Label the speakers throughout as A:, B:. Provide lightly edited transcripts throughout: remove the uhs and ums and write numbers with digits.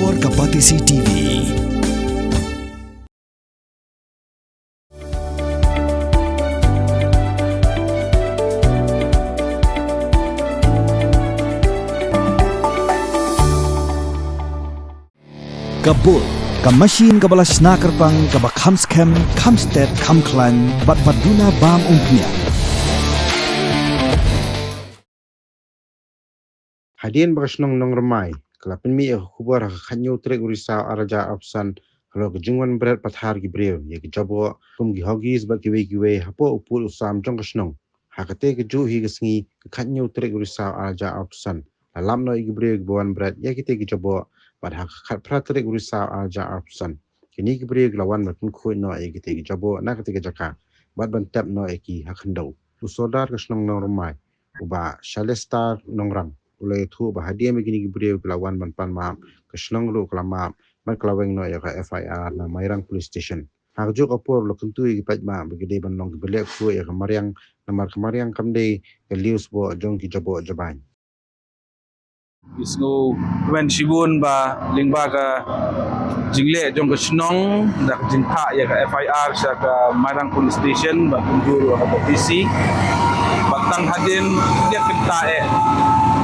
A: Warga Patisi TV. Kabul, kamasin kabalas nakarpang kabakhamskem, kamstet, kamklan, batbaduna bam umpnya.
B: Hadian bakasnong nong ramai, kelapin mi kubar kanyu trek urisa araja absan kalau kejungwan berat pathar gibril ya kejabo kum gihogis ba giwe hapo upul usam jong kasnong hakate keju hi kesngi kanyu trek urisa araja absan alam no gibril gbuan berat ya kite kejabo bad hakat prat trek urisa araja absan kini gibril lawan matun khu no ya kite kejabo na kite kejaka bad bantap no eki hakandau usodar kasnong nong ramai uba shalestar nongrang ulai thu bahadia begini gibril kelawan banpan maam keslong lu kelama man kelaweng no ya ka FIR na Mairang Police Station harjuk opor lo kentu gi paj ma begede ban long belek fu ya kamariang namar kamariang kamde ke lius bo jong ki jabo jaban
C: isno kwen shibun ba lingba ka jingle jong ka snong dak jingpa ya ka FIR sa ka Mairang Police Station ba kunjur ka PC batang hadin dia kenta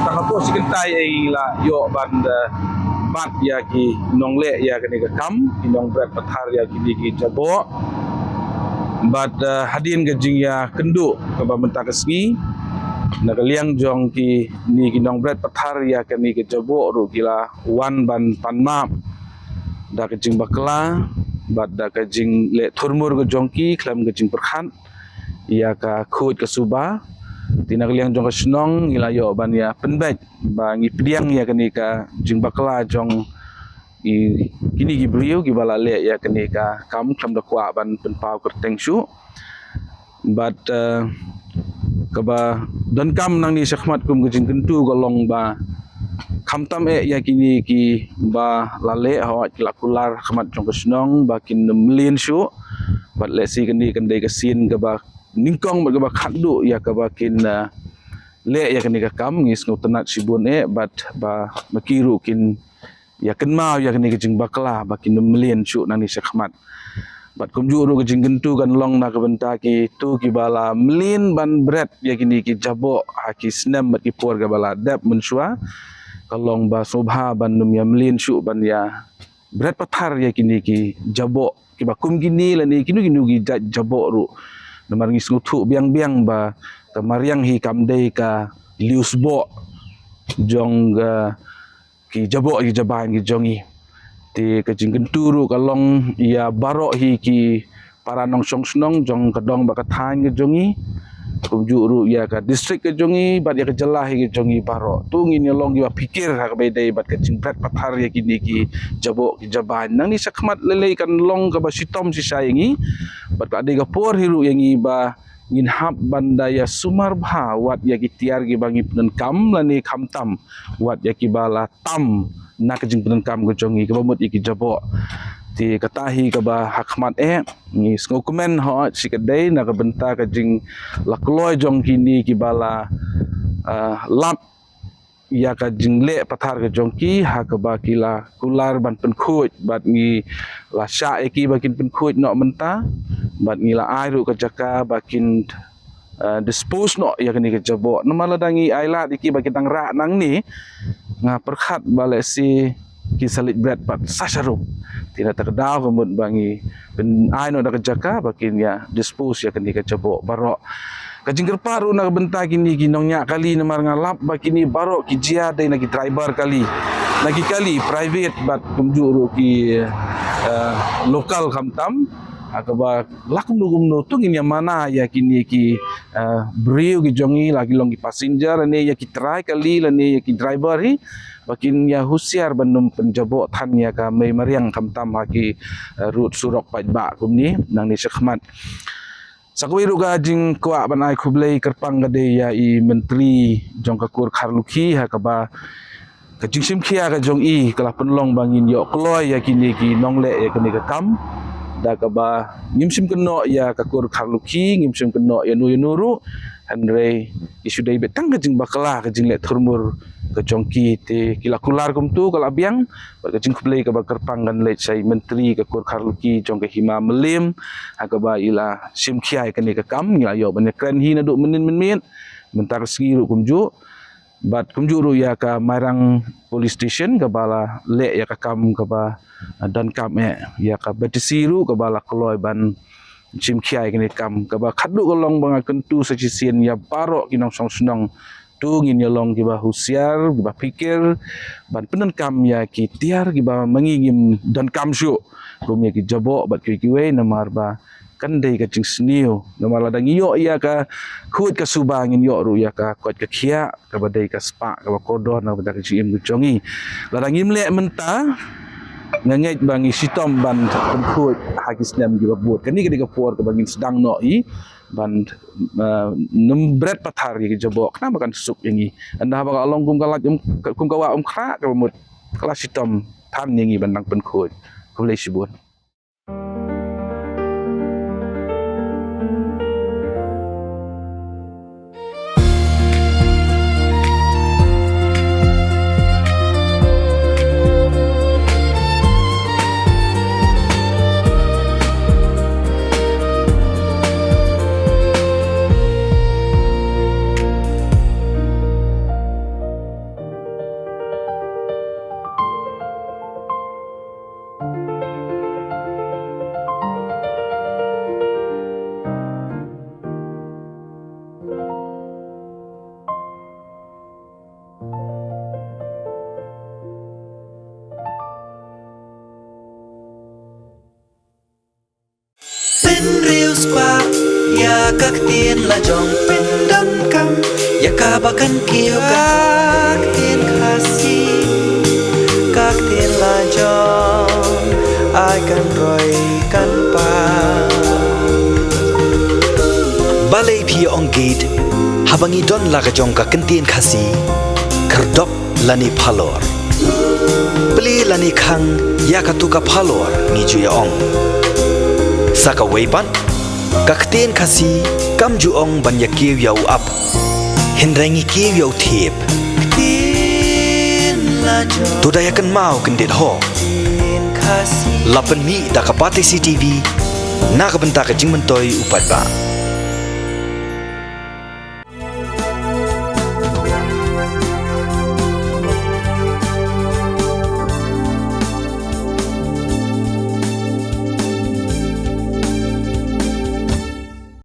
C: takapo si kenta la yo banda bat ya ki nongle ya ka ni ka kam inong berat pathar ya ki jabo bat hadin ka jing ya kendu ka ba menta kesngi nakaliang jong ki ni kinong berat pathar ya ka ni ka jabo ru kila wan ban panma da ka jing bakla bat da ka jing le thurmur ka jongki klam ka jing perkhan ya ka khut ka suba tina kaliang jong ka snong ilayo ban ya penbet ba ngi piang ya kani ka jing bakla jong kini gi brio gi bala le ya kani ka kam da kwa ban penpau kerteng shu but ka ba don kam nang ni sakhmat kum gijing kentu golong ba khamtam ya kini ki ba lale hawat lakular khmat jong ka snong ba kin mlin shu but le si kani kandai ka sin ka ba ningkong ba khandu ya ka ba kin le ya kani ka kam ngis ngotenat sibun bat ba makiru kin ya kenmau ya kani kejing bakla ba kin melien chu nani sakhmat bat kumjuru kejing gentu kan long na ka benta ki tu ki bala melin ban bread ya kini ki jabo haki snem bat ki por ka bala dap mensua kalong ba sobha ban num ya melin chu ban ya bread pathar ya kini ki jabo ki ba kum gini lani kinu ki jabo ru namar ngis ngutu biang ba kamariang hi kamdei ka liusbo jong ki jabo ki jaban ki jongi ti kejing kenturu kalong ia barok hi ki paranong songsnong jong kadong ba kathan ki jongi kumjuru ya ka district ki jongi bat ya ka jelah ki jongi barok tu ngin long ki pikir ha ka bedai bat kejing prat pathar ya kini ki jabo ki jaban nang ni sakmat lelei kan long ka ba sitom si sayangi bat ka de ka por hiru yangi ba ngin hap bandaya sumar bha wat ya ki tiar gi bangi pen kam lani khamtam wat ya ki bala tam na ka jing pen kam go jongi ka bamut ki jabo ti katahi ka ba hakmat ni skokumen ho sikadai na ka benta ka jing lakloi jong kini ki bala lap ya ka jingle pathar ka jongki ha ka ba kila kular ban pen khut bat ngi la sha eki bakin pen khut no menta bat ngi la ai ru ka jaka bakin dispose no ya kani ka jabo namala dangi aila iki bakin tang ra nang ni nga perkhat bale si ki salit bread bat sasarum tina takdaw kamut bangi pen ai no da ka jaka bakin ya dispose ya kani ka jabo baro kajing kerparu nak benta kini ginongnya kali namar ngalap bakini baro ki jia dai nagi driver kali lagi kali private bat kumjuru ki lokal khamtam akaba lakum no tungin yang mana ya kini ki brio ki jongi lagi long ki passenger ne ya ki try kali lane ya ki driver hi bakin ya husiar bandum penjabo than ya ka mai mariang khamtam haki route surok pajba kumni nang ni sakhmat sakwiru ga jing kwa banai khublei kerpang gade ya i menteri jong kakur kharluki ha ka ba ka jing sim khia ka jong i kala penlong bangin yo kloi ya kini ki nongle ya kini ka kam da ka ba ngimsim keno ya kakur kharluki ngimsim keno ya nuru andre isu dai betang ka jing bakala ka jing le thurmur ka jongki te kilakular kum tu kala biang ba ka jing khlei ka ba kerpangan le sai menteri ka kur kharluki jong ka hima melim ka ba ila sim khiai ka ne ka kam ya yo ban kren hi na du menin mentar sgiru kum ju bat kum ju ru ya ka marang police station ka bala le ya ka kam ka ba dan kam ya ka betisiru ka bala kloi ban chim khiai kini kam ka ba khadu kolong banga kentu sajisian ya paro kinong song sunong tu ngin ya long giba husiar giba pikir ban penen kam ya ki tiar giba mangingim dan kam syu rum ya ki jabo bat ki we namar ba kandai ka cing sniu namar ladang yo ya ka khut ka subangin yo ru ya ka kot ka khia ka badai ka spa ka ba kodon na ba ka jim jongi ladang im le menta ngangej bangi sitom ban khut hagis nam giba buat kani ka diga por ka bangin sedang no i ban nembret pathar gi jabo kenapa kan sup yangi anda ba along kum kalat kum kawa khra ka mut kala sitom than yangi ban nang pen khut ko le sibun
D: Reels pa ya kak tien la jong pin dan kam ya kabakan kiyo kak tien kasih kak tien la jong ai kan roy kan pa balai pi ong gate habangi don la ka jong kak tien kasih kerdop lani phalor beli lani khang ya katuka phalor ni ju ya ong saka weipan kakten kasi kam juong ban ya kiw yau up hinrengi kiw yau thep tu dayakan mau kendit ho lapan mi da kapate CTV na kabenta ka jingmentoi upat ba